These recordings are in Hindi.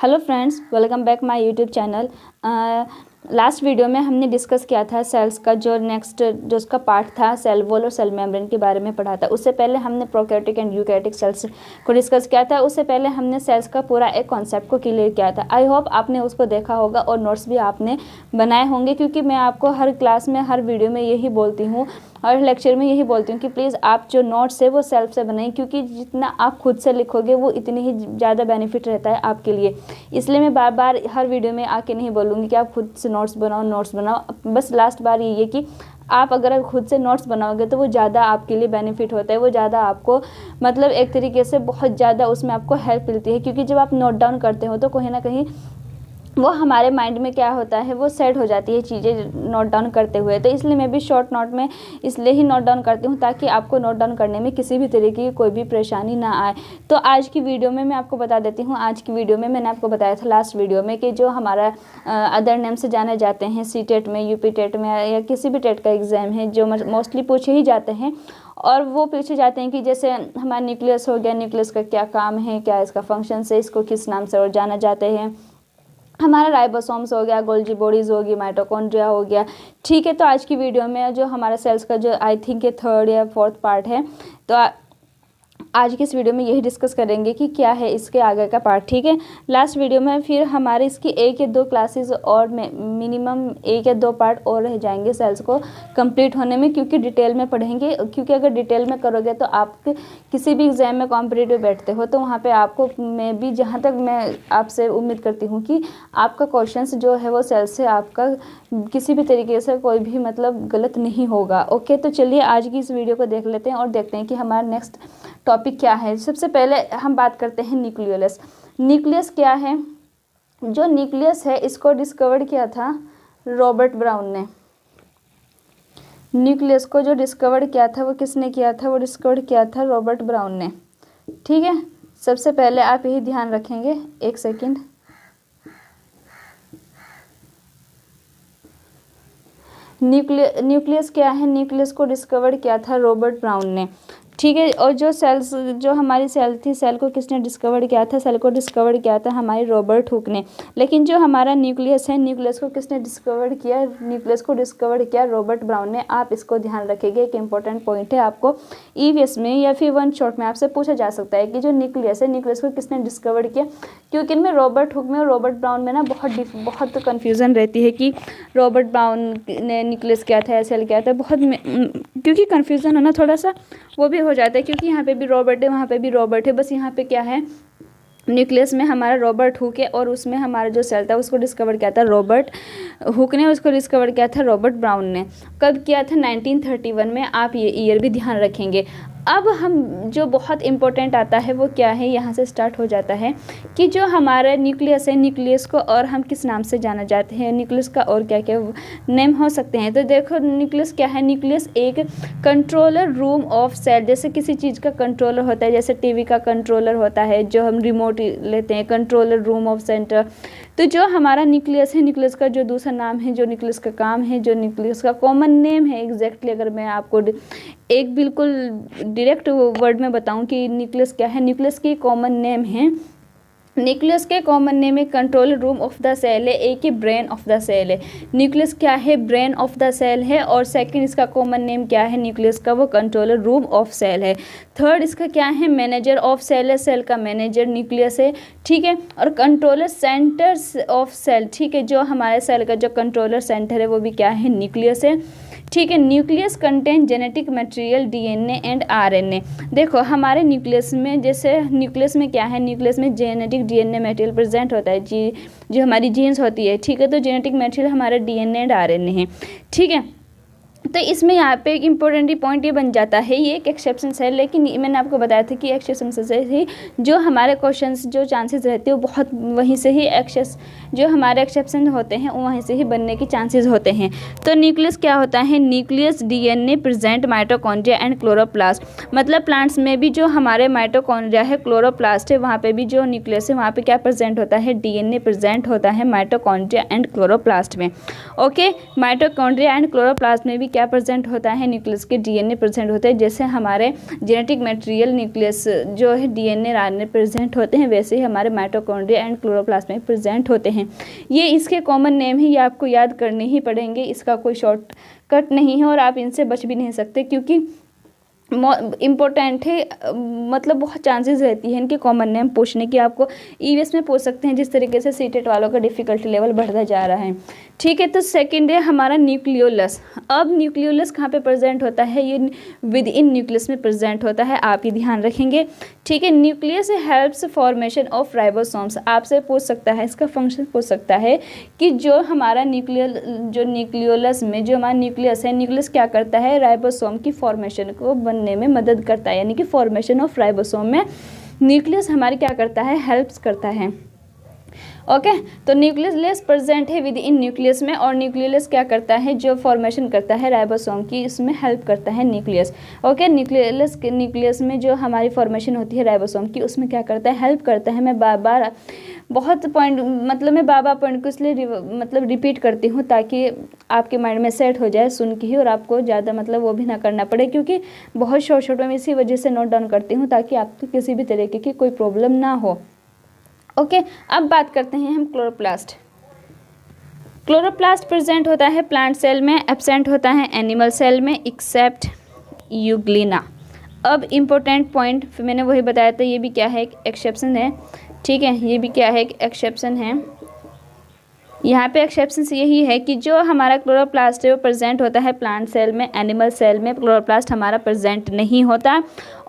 Hello friends, welcome back my YouTube channel. Last video में हमने डिस्कस किया था सेल्स का जो उसका पार्ट था सेल वॉल और सेल मेम्ब्रेन के बारे में पढ़ा था। उससे पहले हमने प्रोकैरियोटिक एंड यूकैरियोटिक सेल्स को डिस्कस किया था। उससे पहले हमने सेल्स का पूरा एक कॉन्सेप्ट को क्लियर किया था। आई होप आपने उसको देखा होगा और नोट्स भी आपने बनाए होंगे, क्योंकि मैं आपको हर क्लास में हर वीडियो में यही बोलती हूँ, हर लेक्चर में यही बोलती हूँ कि प्लीज़ आप जो नोट्स है वो सेल्फ से बनाएं, क्योंकि जितना आप खुद से लिखोगे वो इतनी ही ज़्यादा बेनिफिट रहता है आपके लिए। इसलिए मैं बार बार हर वीडियो में आके नहीं बोलूँगी कि आप खुद से नोट्स बनाओ। बस लास्ट बार ये है कि आप अगर खुद से नोट्स बनाओगे तो वो ज़्यादा आपके लिए बेनिफिट होता है, वो ज़्यादा आपको मतलब एक तरीके से बहुत ज़्यादा उसमें आपको हेल्प मिलती है। क्योंकि जब आप नोट डाउन करते हो तो कहीं ना कहीं वो हमारे माइंड में क्या होता है, वो सेट हो जाती है चीज़ें नोट डाउन करते हुए। तो इसलिए मैं भी शॉर्ट नोट में इसलिए ही नोट डाउन करती हूँ ताकि आपको नोट डाउन करने में किसी भी तरीके की कोई भी परेशानी ना आए। तो आज की वीडियो में मैं आपको बता देती हूँ। आज की वीडियो में मैंने आपको बताया था लास्ट वीडियो में कि जो हमारा अदर नेम से जाने जाते हैं सी टेट में, यूपी टेट में या किसी भी टेट का एग्ज़ाम है जो मोस्टली पूछे ही जाते हैं, और वो पूछे जाते हैं कि जैसे हमारा न्यूक्लियस हो गया, न्यूक्लियस का क्या काम है, क्या इसका फंक्शन है, इसको किस नाम से और जाना जाते हैं। हमारा राइबोसोम्स हो गया, गोल्जी बॉडीज़ होगी, माइटोकॉन्ड्रिया हो गया। ठीक है, तो आज की वीडियो में जो हमारा सेल्स का जो आई थिंक 3rd या 4th पार्ट है, तो आज की इस वीडियो में यही डिस्कस करेंगे कि क्या है इसके आगे का पार्ट। ठीक है, लास्ट वीडियो में फिर हमारे इसकी 1 या 2 क्लासेस और मिनिमम 1 या 2 पार्ट और रह जाएंगे सेल्स को कंप्लीट होने में, क्योंकि डिटेल में पढ़ेंगे। क्योंकि अगर डिटेल में करोगे तो आप किसी भी एग्जाम में कॉम्पिटिटिव बैठते हो तो वहाँ पे आपको मैं भी जहाँ तक मैं आपसे उम्मीद करती हूँ कि आपका क्वेश्चंस जो है वो सेल्स से आपका किसी भी तरीके से कोई भी मतलब गलत नहीं होगा। ओके, तो चलिए आज की इस वीडियो को देख लेते हैं और देखते हैं कि हमारा नेक्स्ट टॉपिक क्या है। सबसे पहले हम बात करते हैं न्यूक्लियस। न्यूक्लियस क्या है? जो न्यूक्लियस है इसको डिस्कवर किया था रॉबर्ट ब्राउन ने। न्यूक्लियस को जो डिस्कवर किया था वो किसने किया था? वो डिस्कवर किया था रॉबर्ट ब्राउन ने। ठीक है, सबसे पहले आप यही ध्यान रखेंगे। एक सेकंड, न्यूक्लियस क्या है? न्यूक्लियस को डिस्कवर किया था रॉबर्ट ब्राउन ने। ठीक है, और जो सेल्स जो हमारी सेल थी, सेल को किसने डिस्कवर किया था? सेल को डिस्कवर किया था हमारे रॉबर्ट हुक ने। लेकिन जो हमारा न्यूक्लियस है, न्यूक्लियस को किसने डिस्कवर किया? न्यूक्लियस को डिस्कवर किया रॉबर्ट ब्राउन ने। आप इसको ध्यान रखिएगा, एक इंपॉर्टेंट पॉइंट है। आपको ईवीएस में या फिर 1 शॉट में आपसे पूछा जा सकता है कि जो न्यूक्लियस है, न्यूक्लियस को किसने डिस्कवर किया? क्योंकि इनमें रॉबर्ट हुक में और रॉबर्ट ब्राउन में ना बहुत कन्फ्यूज़न रहती है कि रॉबर्ट ब्राउन ने न्यूक्लियस क्या था, सेल क्या था, बहुत क्योंकि कन्फ्यूज़न है ना थोड़ा सा वो भी हो जाता है। क्योंकि यहाँ पे भी रॉबर्ट है, वहाँ पे भी रॉबर्ट है, बस यहाँ पे क्या है, न्यूक्लियस में हमारा रॉबर्ट हुक है और उसमें हमारा जो सेल था उसको डिस्कवर किया था रॉबर्ट हुक ने, उसको डिस्कवर किया था रॉबर्ट ब्राउन ने। कब किया था? 1931 में। आप ये ईयर भी ध्यान रखेंगे। अब हम जो बहुत इम्पोर्टेंट आता है वो क्या है, यहाँ से स्टार्ट हो जाता है कि जो हमारा न्यूक्लियस है, न्यूक्लियस को और हम किस नाम से जाना जाते हैं, न्यूक्लियस का और क्या क्या नेम हो सकते हैं। तो देखो न्यूक्लियस क्या है? न्यूक्लियस एक कंट्रोलर रूम ऑफ सेल। जैसे किसी चीज़ का कंट्रोलर होता है, जैसे टीवी का कंट्रोलर होता है जो हम रिमोट लेते हैं, कंट्रोलर रूम ऑफ सेंटर। तो जो हमारा न्यूक्लियस है, न्यूक्लियस का जो दूसरा नाम है, जो न्यूक्लियस का काम है, जो न्यूक्लियस का कॉमन नेम है, एग्जैक्टली अगर मैं आपको एक बिल्कुल डायरेक्ट वर्ड में बताऊं कि न्यूक्लियस क्या है, न्यूक्लियस की कॉमन नेम है, न्यूक्लियस के कॉमन नेम है control room of the cell है, एक ही ब्रेन ऑफ द सेल है। न्यूक्लियस क्या है? ब्रेन ऑफ द सेल है। और सेकंड इसका कॉमन नेम क्या है न्यूक्लियस का? वो कंट्रोलर रूम ऑफ सेल है। थर्ड इसका क्या है? मैनेजर ऑफ सेल है, सेल का मैनेजर न्यूक्लियस है। ठीक है, और कंट्रोलर सेंटर्स ऑफ सेल। ठीक है, जो हमारे सेल का जो कंट्रोलर सेंटर है वो भी क्या है? न्यूक्लियस है। ठीक है, nucleus contain genetic material DNA and RNA. देखो हमारे न्यूक्लियस में, जैसे न्यूक्लियस में क्या है, न्यूक्लियस में जेनेटिक डीएनए मटेरियल प्रेजेंट होता है, जो हमारी जीन्स होती है। ठीक है, तो जेनेटिक मटेरियल हमारा डीएनए एंड आरएनए है। ठीक है, तो इसमें यहाँ पे एक इम्पोर्टेंट पॉइंट ये बन जाता है, ये एक एक्सेप्शन है, लेकिन मैंने आपको बताया था कि एक्सेप्शन से ही जो हमारे क्वेश्चंस जो चांसेस रहते हैं वो बहुत वहीं से ही जो हमारे एक्सेप्शन होते हैं वहीं से ही बनने की चांसेस होते हैं। तो न्यूक्लियस क्या होता है? Nucleus DNA present mitochondria and chloroplast. मतलब प्लांट्स में भी जो हमारे माइटोकॉन्ड्रिया है, क्लोरोप्लास्ट है, वहाँ पे भी जो न्यूक्लियस है वहाँ पे क्या प्रेजेंट होता है? डीएनए प्रेजेंट होता है माइटोकॉन्ड्रिया एंड क्लोरोप्लास्ट में। ओके, माइटोकॉन्ड्रिया एंड क्लोरोप्लास्ट में भी क्या प्रेजेंट होता है, न्यूक्लियस के डीएनए प्रेजेंट होते हैं। जैसे हमारे जेनेटिक मटेरियल न्यूक्लियस जो है डीएनए आरएनए प्रेजेंट होते हैं, वैसे ही हमारे माइटोकॉन्ड्रिया एंड क्लोरोप्लास्ट में प्रेजेंट होते हैं। ये इसके कॉमन नेम ही, ये आपको याद करने ही पड़ेंगे, इसका कोई शॉर्टकट नहीं है और आप इनसे बच भी नहीं सकते, क्योंकि इम्पोर्टेंट है। मतलब बहुत चांसेस रहती है इनके कॉमन नेम पूछने की, आपको ईवीएस में पूछ सकते हैं, जिस तरीके से सीटेट वालों का डिफ़िकल्टी लेवल बढ़ता जा रहा है। ठीक है, तो सेकंड है हमारा न्यूक्लियोलस। अब न्यूक्लियोलस कहाँ पे प्रेजेंट होता है, ये विद इन न्यूक्लियस में प्रेजेंट होता है, आप ये ध्यान रखेंगे। ठीक है, nucleus helps formation of ribosomes. आपसे पूछ सकता है, इसका फंक्शन पूछ सकता है कि जो हमारा न्यूक्लियोलस में जो हमारा न्यूक्लियस है, न्यूक्लियस क्या करता है, राइबोसोम की फॉर्मेशन को बनने में मदद करता है, यानी कि फॉर्मेशन ऑफ राइबोसोम में न्यूक्लियस हमारी क्या करता है, हेल्प्स करता है। ओके, तो न्यूक्लियस प्रेजेंट है विद इन न्यूक्लियस में, और न्यूक्लियस क्या करता है, जो फॉर्मेशन करता है राइबोसोम की, इसमें हेल्प करता है न्यूक्लियस। ओके, न्यूक्लियस में जो हमारी फॉर्मेशन होती है राइबोसोम की, उसमें क्या करता है, हेल्प करता है। मैं बार बार बहुत पॉइंट मैं बार पॉइंट को इसलिए रिपीट करती हूँ ताकि आपके माइंड में सेट हो जाए सुन के ही, और आपको ज़्यादा वो भी ना करना पड़े, क्योंकि बहुत शॉर्ट में इसी वजह से नोट डाउन करती हूँ ताकि आपको किसी भी तरीके की कोई प्रॉब्लम ना हो। ओके, अब बात करते हैं हम क्लोरोप्लास्ट। क्लोरोप्लास्ट प्रेजेंट होता है प्लांट सेल में, एब्सेंट होता है एनिमल सेल में, एक्सेप्ट यूग्लिना। अब इम्पोर्टेंट पॉइंट मैंने वही बताया था, ये भी क्या है, एक एक्सेप्शन है। ठीक है, ये भी क्या है, एक एक्सेप्शन है। यहाँ पे एक्सेप्शन यही है कि जो हमारा क्लोरोप्लास्ट है वो प्रेजेंट होता है प्लांट सेल में, एनिमल सेल में क्लोरोप्लास्ट हमारा प्रेजेंट नहीं होता,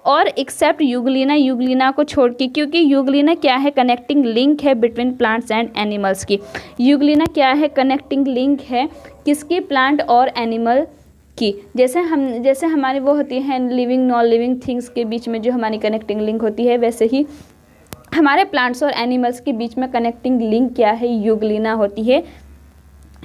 और एक्सेप्ट यूग्लिना, यूग्लिना को छोड़ के, क्योंकि यूग्लिना क्या है, कनेक्टिंग लिंक है बिटवीन प्लांट्स एंड एनिमल्स की। यूग्लिना क्या है, कनेक्टिंग लिंक है किसकी, प्लांट और एनिमल की। जैसे हमारी वो होती है लिविंग नॉन लिविंग थिंग्स के बीच में जो हमारी कनेक्टिंग लिंक होती है, वैसे ही हमारे प्लांट्स और एनिमल्स के बीच में कनेक्टिंग लिंक क्या है, यूग्लिना होती है।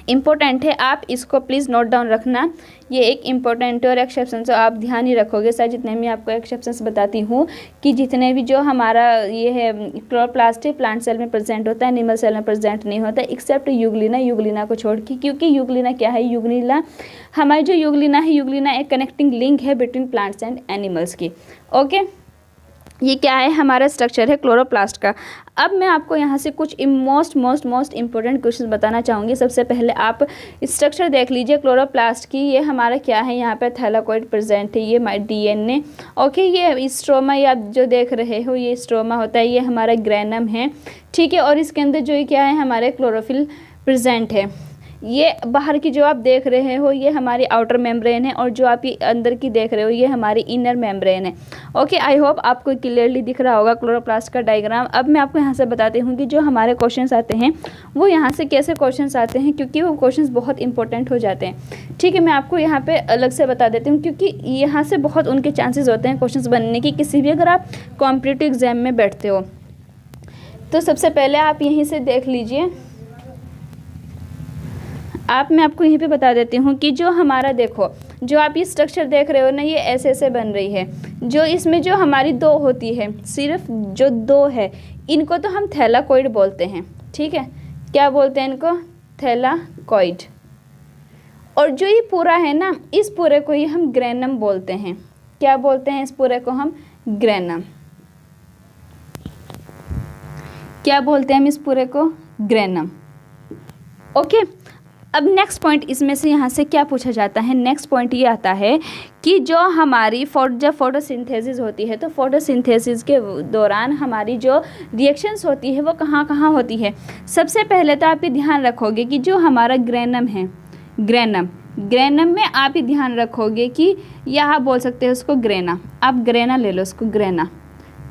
इम्पोर्टेंट है, आप इसको प्लीज़ नोट डाउन रखना, ये एक इम्पोर्टेंट और एक्सेप्शन से आप ध्यान ही रखोगे। सर जितने भी आपको एक्सेप्शंस बताती हूँ कि जितने भी जो हमारा ये है क्लोरोप्लास्ट है प्लांट सेल में प्रेजेंट होता है, एनिमल सेल में प्रेजेंट नहीं होता, एक्सेप्ट यूग्लिना, यूग्लिना को छोड़ के, क्योंकि यूग्लिना क्या है, यूग्लिना हमारी जो यूग्लिना है, यूग्लिना एक कनेक्टिंग लिंक है बिटवीन प्लांट्स एंड एनिमल्स की। ओके, ये क्या है, हमारा स्ट्रक्चर है क्लोरोप्लास्ट का। अब मैं आपको यहाँ से कुछ मोस्ट इंपॉर्टेंट क्वेश्चन बताना चाहूँगी। सबसे पहले आप स्ट्रक्चर देख लीजिए क्लोरोप्लास्ट की। ये हमारा क्या है, यहाँ पे थैलाकोइड प्रेजेंट है, ये डीएनए। ओके, ये स्ट्रोमा, ये आप जो देख रहे हो ये स्ट्रोमा होता है, ये हमारा ग्रेनम है। ठीक है, और इसके अंदर जो क्या है, हमारे क्लोरोफिल प्रेजेंट है। ये बाहर की जो आप देख रहे हो ये हमारी आउटर मेम्ब्रेन है, और जो आप ये अंदर की देख रहे हो ये हमारी इनर मेम्ब्रेन है। ओके, आई होप आपको क्लियरली दिख रहा होगा क्लोरोप्लास्ट का डायग्राम। अब मैं आपको यहाँ से बताती हूँ कि जो हमारे क्वेश्चंस आते हैं वो यहाँ से कैसे क्वेश्चंस आते हैं, क्योंकि वो क्वेश्चंस बहुत इंपॉर्टेंट हो जाते हैं। ठीक है, मैं आपको यहाँ पे अलग से बता देती हूँ, क्योंकि यहाँ से बहुत उनके चांसेस होते हैं क्वेश्चंस बनने की, किसी भी अगर आप कॉम्पिटिटिव एग्जाम में बैठते हो। तो सबसे पहले आप यहीं से देख लीजिए, मैं आपको यहीं पे बता देती हूँ कि जो हमारा देखो, जो आप ये स्ट्रक्चर देख रहे हो ना, ये ऐसे बन रही है। जो इसमें जो हमारी दो होती है, सिर्फ जो दो है, इनको तो हम थैलाकोइड बोलते हैं। ठीक है, क्या बोलते हैं इनको, थैलाकोइड। और जो ये पूरा है ना, इस पूरे को ही हम ग्रेनम बोलते हैं। क्या बोलते हैं इस पूरे को हम, ग्रेनम। क्या बोलते हैं हम इस पूरे को, ग्रेनम। ओके, अब नेक्स्ट पॉइंट इसमें से यहाँ से क्या पूछा जाता है, नेक्स्ट पॉइंट ये आता है कि जो हमारी जब फोटोसिंथेसिस होती है, तो फोटोसिंथेसिस के दौरान हमारी जो रिएक्शंस होती है वो कहाँ कहाँ होती है। सबसे पहले तो आप ये ध्यान रखोगे कि जो हमारा ग्रेनम है, ग्रेनम में आप ये ध्यान रखोगे कि यहाँ बोल सकते हैं उसको ग्रेना, आप ग्रेना ले लो उसको, ग्रेना।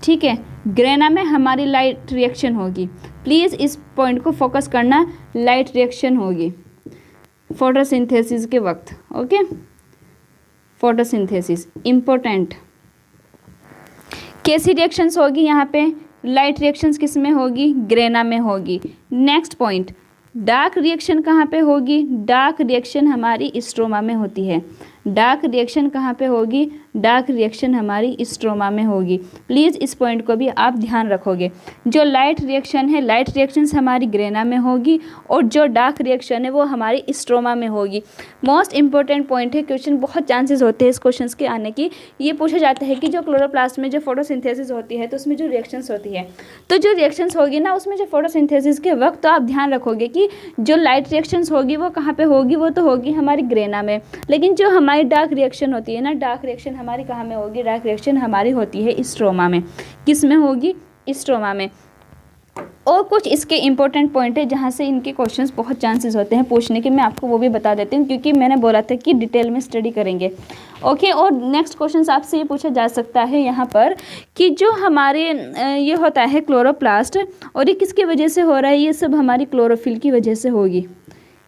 ठीक है, ग्रेना में हमारी लाइट रिएक्शन होगी। प्लीज़ इस पॉइंट को फोकस करना, लाइट रिएक्शन होगी फोटोसिंथेसिस के वक्त। Okay, photosynthesis important. कैसी रिएक्शंस होगी यहाँ पे, लाइट रिएक्शंस किस में होगी, ग्रेना में होगी। नेक्स्ट पॉइंट, डार्क रिएक्शन कहाँ पे होगी, डार्क रिएक्शन हमारी स्ट्रोमा में होती है। डार्क रिएक्शन कहाँ पे होगी, डार्क रिएक्शन हमारी स्ट्रोमा में होगी। प्लीज़ इस पॉइंट को भी आप ध्यान रखोगे। जो लाइट रिएक्शन है, लाइट रिएक्शंस हमारी ग्रेना में होगी और जो डार्क रिएक्शन है वो हमारी स्ट्रोमा में होगी। मोस्ट इंपॉर्टेंट पॉइंट है, क्वेश्चन बहुत चांसेस होते हैं इस क्वेश्चन के आने की। ये पूछा जाता है कि जो क्लोरोप्लास्ट में जो फोटोसिंथेसिस होती है तो उसमें जो रिएक्शंस होती है, तो जो रिएक्शंस होगी ना उसमें जो फोटोसिंथेसिस के वक्त, तो आप ध्यान रखोगे कि जो लाइट रिएक्शंस होगी वो कहाँ पे होगी, वो तो होगी हमारी ग्रेना में। लेकिन जो हमारी डार्क रिएक्शन होती है ना, डार्क रिएक्शन हमारी कहाँ में होगी, डार्क रिएक्शन हमारी होती है स्ट्रोमा में। किस में होगी, स्ट्रोमा में। और कुछ इसके इंपॉर्टेंट पॉइंट है जहाँ से इनके क्वेश्चंस बहुत चांसेस होते हैं पूछने के, मैं आपको वो भी बता देती हूँ क्योंकि मैंने बोला था कि डिटेल में स्टडी करेंगे। ओके, और नेक्स्ट क्वेश्चन आपसे ये पूछा जा सकता है यहाँ पर कि जो हमारे ये होता है क्लोरोप्लास्ट, और ये किसकी वजह से हो रहा है, ये सब हमारी क्लोरोफिल की वजह से होगी।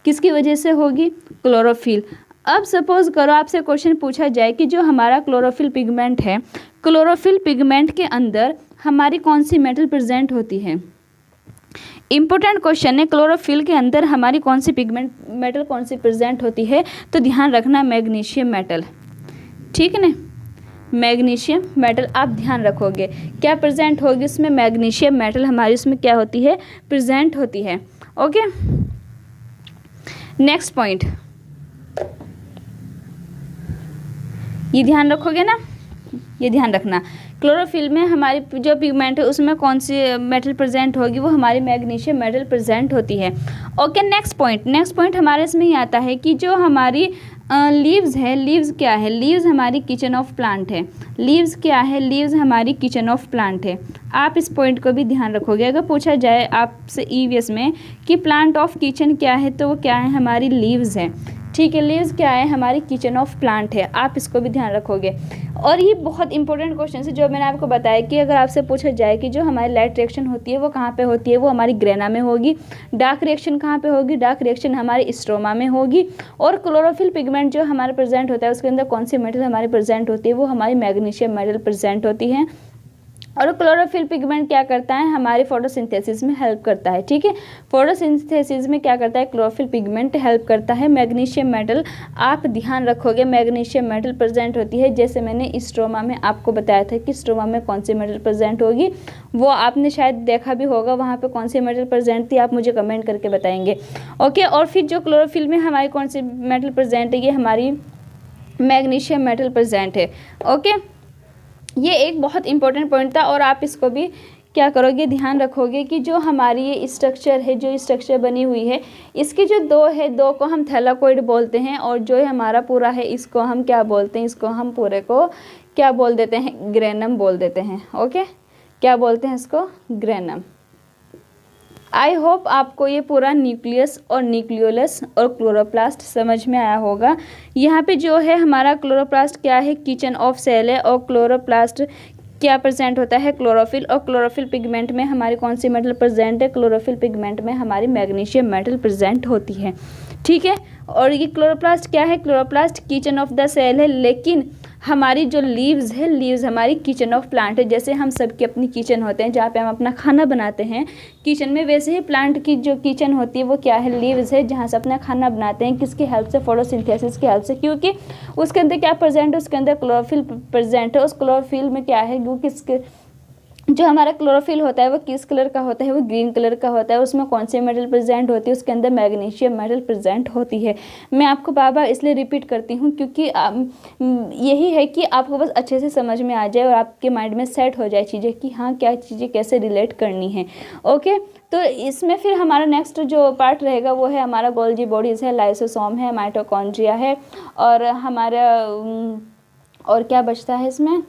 किसकी वजह से होगी, क्लोरोफिल। अब सपोज करो आपसे क्वेश्चन पूछा जाए कि जो हमारा क्लोरोफिल पिगमेंट है, क्लोरोफिल पिगमेंट के अंदर हमारी कौन सी मेटल प्रेजेंट होती है। इंपॉर्टेंट क्वेश्चन है, क्लोरोफिल के अंदर हमारी कौन सी पिगमेंट मेटल कौन सी प्रेजेंट होती है, तो ध्यान रखना मैग्नीशियम मेटल, ठीक है ना। मैग्नीशियम मेटल आप ध्यान रखोगे क्या प्रेजेंट होगी उसमें, मैग्नीशियम मेटल हमारी उसमें क्या होती है, प्रेजेंट होती है। ओके, नेक्स्ट पॉइंट, ये ध्यान रखोगे ना, ये ध्यान रखना क्लोरोफिल में हमारी जो पिगमेंट है उसमें कौन सी मेटल प्रेजेंट होगी, वो हमारी मैग्नीशियम मेटल प्रेजेंट होती है। ओके, नेक्स्ट पॉइंट हमारे इसमें ही आता है कि जो हमारी लीव्स है, लीव्स क्या है, लीव्स हमारी किचन ऑफ प्लांट है। लीव्स क्या है, लीव्स हमारी किचन ऑफ प्लांट है। आप इस पॉइंट को भी ध्यान रखोगे। अगर पूछा जाए आपसे ईवीएस में कि प्लांट ऑफ किचन क्या है, तो वो क्या है, हमारी लीव्स है, ठीक है। लीव्स क्या है, हमारी किचन ऑफ प्लांट है। आप इसको भी ध्यान रखोगे। और ये बहुत इंपॉर्टेंट क्वेश्चन है जो मैंने आपको बताया कि अगर आपसे पूछा जाए कि जो हमारी लाइट रिएक्शन होती है वो कहाँ पे होती है, वो हमारी ग्रेना में होगी। डार्क रिएक्शन कहाँ पे होगी, डार्क रिएक्शन हमारी स्ट्रोमा में होगी। और क्लोरोफिल पिगमेंट जो हमारे प्रेजेंट होता है उसके अंदर कौन सी मेटल हमारी प्रेजेंट होती है, वो हमारी मैग्नीशियम मेटल प्रेजेंट होती है। और क्लोरोफिल पिगमेंट क्या करता है, हमारी फोटोसिंथेसिस में हेल्प करता है, ठीक है। फोटोसिंथेसिस में क्या करता है, क्लोरोफिल पिगमेंट हेल्प करता है। मैग्नीशियम मेटल आप ध्यान रखोगे, मैग्नीशियम मेटल प्रेजेंट होती है। जैसे मैंने स्ट्रोमा में आपको बताया था कि स्ट्रोमा में कौन सी मेटल प्रेजेंट होगी, वो आपने शायद देखा भी होगा, वहाँ पे कौन सी मेटल प्रेजेंट थी, आप मुझे कमेंट करके बताएंगे। ओके, और फिर जो क्लोरोफिल में हमारी कौन सी मेटल प्रेजेंट है, ये हमारी मैग्नीशियम मेटल प्रेजेंट है। ओके, ये एक बहुत इंपॉर्टेंट पॉइंट था और आप इसको भी क्या करोगे, ध्यान रखोगे कि जो हमारी ये स्ट्रक्चर है, जो स्ट्रक्चर बनी हुई है, इसकी जो दो को हम थैलाकोइड बोलते हैं और जो हमारा पूरा है इसको हम क्या बोलते हैं, इसको हम पूरे को क्या बोल देते हैं, ग्रेनम बोल देते हैं। ओके, क्या बोलते हैं इसको, ग्रेनम। आई होप आपको ये पूरा न्यूक्लियस और न्यूक्लियोलस और क्लोरोप्लास्ट समझ में आया होगा। यहाँ पे जो है हमारा क्लोरोप्लास्ट क्या है, किचन ऑफ सेल है। और क्लोरोप्लास्ट क्या प्रेजेंट होता है, क्लोरोफिल। और क्लोरोफिल पिगमेंट में हमारी कौन सी मेटल प्रेजेंट है, क्लोरोफिल पिगमेंट में हमारी मैग्नीशियम मेटल प्रेजेंट होती है, ठीक है। और ये क्लोरोप्लास्ट क्या है, chloroplast kitchen of the cell है। लेकिन हमारी जो लीव्स है, लीव्स हमारी किचन ऑफ प्लांट है। जैसे हम सबकी अपनी किचन होते हैं जहाँ पे हम अपना खाना बनाते हैं किचन में, वैसे ही प्लांट की जो किचन होती है वो क्या है, लीव्स है, जहाँ से अपना खाना बनाते हैं। किसकी हेल्प से, फोटोसिंथेसिस की हेल्प से, क्योंकि उसके अंदर क्या प्रेजेंट है, उसके अंदर क्लोरोफिल प्रेजेंट है। उस क्लोरोफिल में क्या है, वो किसके, जो हमारा क्लोरोफिल होता है वो किस कलर का होता है, वो ग्रीन कलर का होता है। उसमें कौन सी मेटल प्रेजेंट होती है, उसके अंदर मैग्नीशियम मेटल प्रेजेंट होती है। मैं आपको बार बार इसलिए रिपीट करती हूँ क्योंकि यही है कि आपको बस अच्छे से समझ में आ जाए और आपके माइंड में सेट हो जाए चीज़ें कि हाँ क्या चीज़ें कैसे रिलेट करनी है। ओके, तो इसमें फिर हमारा नेक्स्ट जो पार्ट रहेगा वो है हमारा गोल्जी बॉडीज़ है, लाइसोसोम है, माइटोकॉन्ड्रिया है, और हमारा और क्या बचता है इसमें,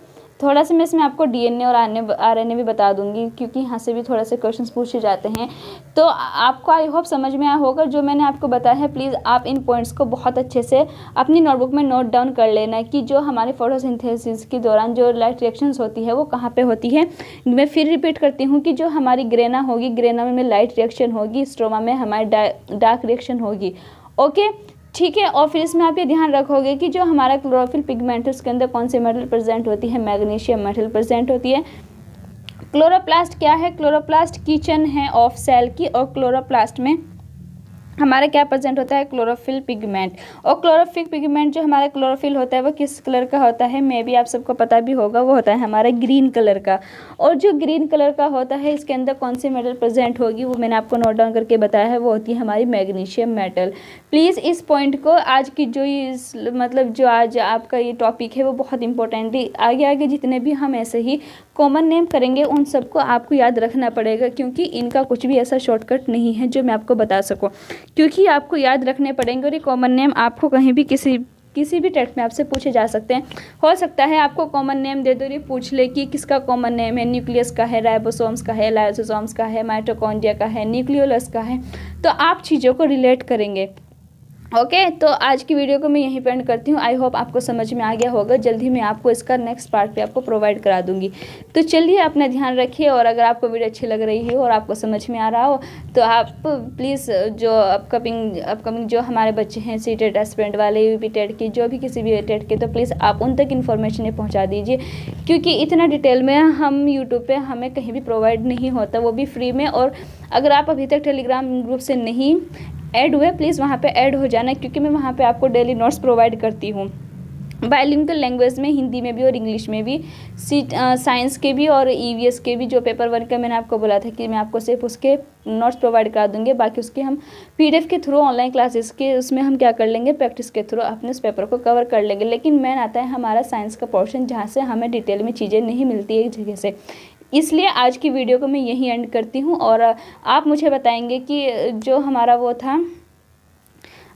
थोड़ा सा मैं इसमें आपको डीएनए और आरएनए भी बता दूंगी क्योंकि यहाँ से भी थोड़ा से क्वेश्चंस पूछे जाते हैं। तो आपको आई होप समझ में आया होगा जो मैंने आपको बताया है। प्लीज़ आप इन पॉइंट्स को बहुत अच्छे से अपनी नोटबुक में नोट डाउन कर लेना कि जो हमारे फोटोसिंथेसिस के दौरान जो लाइट रिएक्शंस होती है वो कहाँ पे होती है। मैं फिर रिपीट करती हूँ कि जो हमारी ग्रेना होगी, ग्रेना में लाइट रिएक्शन होगी, स्ट्रोमा में हमारी डार्क रिएक्शन होगी। ओके, ठीक है। और फिर इसमें आप ये ध्यान रखोगे कि जो हमारा क्लोरोफिल पिगमेंट है उसके अंदर कौन सी मेटल प्रेजेंट होती है, मैग्नीशियम मेटल प्रेजेंट होती है। क्लोरोप्लास्ट क्या है, क्लोरोप्लास्ट किचन है ऑफ सेल की। और क्लोरोप्लास्ट में हमारा क्या प्रेजेंट होता है, क्लोरोफिल पिगमेंट। और क्लोरोफिल पिगमेंट जो हमारा क्लोरोफिल होता है वो किस कलर का होता है, मे बी आप सबको पता भी होगा, वो होता है हमारा ग्रीन कलर का। और जो ग्रीन कलर का होता है इसके अंदर कौन सी मेटल प्रेजेंट होगी वो मैंने आपको नोट डाउन करके बताया है, वो होती है हमारी मैग्नीशियम मेटल। प्लीज़ इस पॉइंट को आज की जो इस मतलब जो आज आपका ये टॉपिक है वो बहुत इंपॉर्टेंट है। आगे आगे जितने भी हम ऐसे ही कॉमन नेम करेंगे उन सबको आपको याद रखना पड़ेगा, क्योंकि इनका कुछ भी ऐसा शॉर्टकट नहीं है जो मैं आपको बता सकूं, क्योंकि आपको याद रखने पड़ेंगे। और ये कॉमन नेम आपको कहीं भी किसी भी टेस्ट में आपसे पूछे जा सकते हैं। हो सकता है आपको कॉमन नेम दे दो, ये पूछ ले कि किसका कॉमन नेम है, न्यूक्लियस का है, राइबोसोम्स का है, लाइसोसोम्स का है, माइटोकॉन्ड्रिया का है, न्यूक्लियोलस का है, तो आप चीज़ों को रिलेट करेंगे। ओके तो आज की वीडियो को मैं यहीं पे एंड करती हूँ। आई होप आपको समझ में आ गया होगा। जल्दी मैं आपको इसका नेक्स्ट पार्ट पे आपको प्रोवाइड करा दूंगी। तो चलिए अपना ध्यान रखिए, और अगर आपको वीडियो अच्छी लग रही है और आपको समझ में आ रहा हो तो आप प्लीज़ जो अपकमिंग जो हमारे बच्चे हैं सीटेट एस्पिरेंट वाले, यूपी टेट की, जो भी किसी भी टेट के, तो प्लीज़ आप उन तक इन्फॉर्मेशन पहुँचा दीजिए, क्योंकि इतना डिटेल में हम यूट्यूब पर हमें कहीं भी प्रोवाइड नहीं होता, वो भी फ्री में। और अगर आप अभी तक टेलीग्राम ग्रुप से नहीं ऐड हुए, प्लीज़ वहाँ पे ऐड हो जाना, क्योंकि मैं वहाँ पे आपको डेली नोट्स प्रोवाइड करती हूँ बाइलिंगुअल लैंग्वेज में, हिंदी में भी और इंग्लिश में भी, साइंस के भी और ईवीएस के भी। जो पेपर 1 का मैंने आपको बोला था कि मैं आपको सिर्फ उसके नोट्स प्रोवाइड करा दूँगी, बाकी उसके हम पीडीएफ के थ्रू ऑनलाइन क्लासेस के उसमें हम क्या कर लेंगे, प्रैक्टिस के थ्रू अपने उस पेपर को कवर कर लेंगे। लेकिन मेन आता है हमारा साइंस का पोर्शन, जहाँ से हमें डिटेल में चीज़ें नहीं मिलती एक जगह से। इसलिए आज की वीडियो को मैं यहीं एंड करती हूँ, और आप मुझे बताएंगे कि जो हमारा वो था,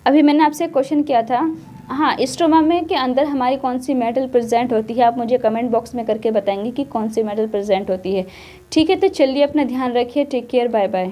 अभी मैंने आपसे क्वेश्चन किया था, हाँ, स्ट्रोमा में के अंदर हमारी कौन सी मेटल प्रेजेंट होती है, आप मुझे कमेंट बॉक्स में करके बताएंगे कि कौन सी मेटल प्रेजेंट होती है। ठीक है, तो चलिए अपना ध्यान रखिए, टेक केयर, बाय बाय।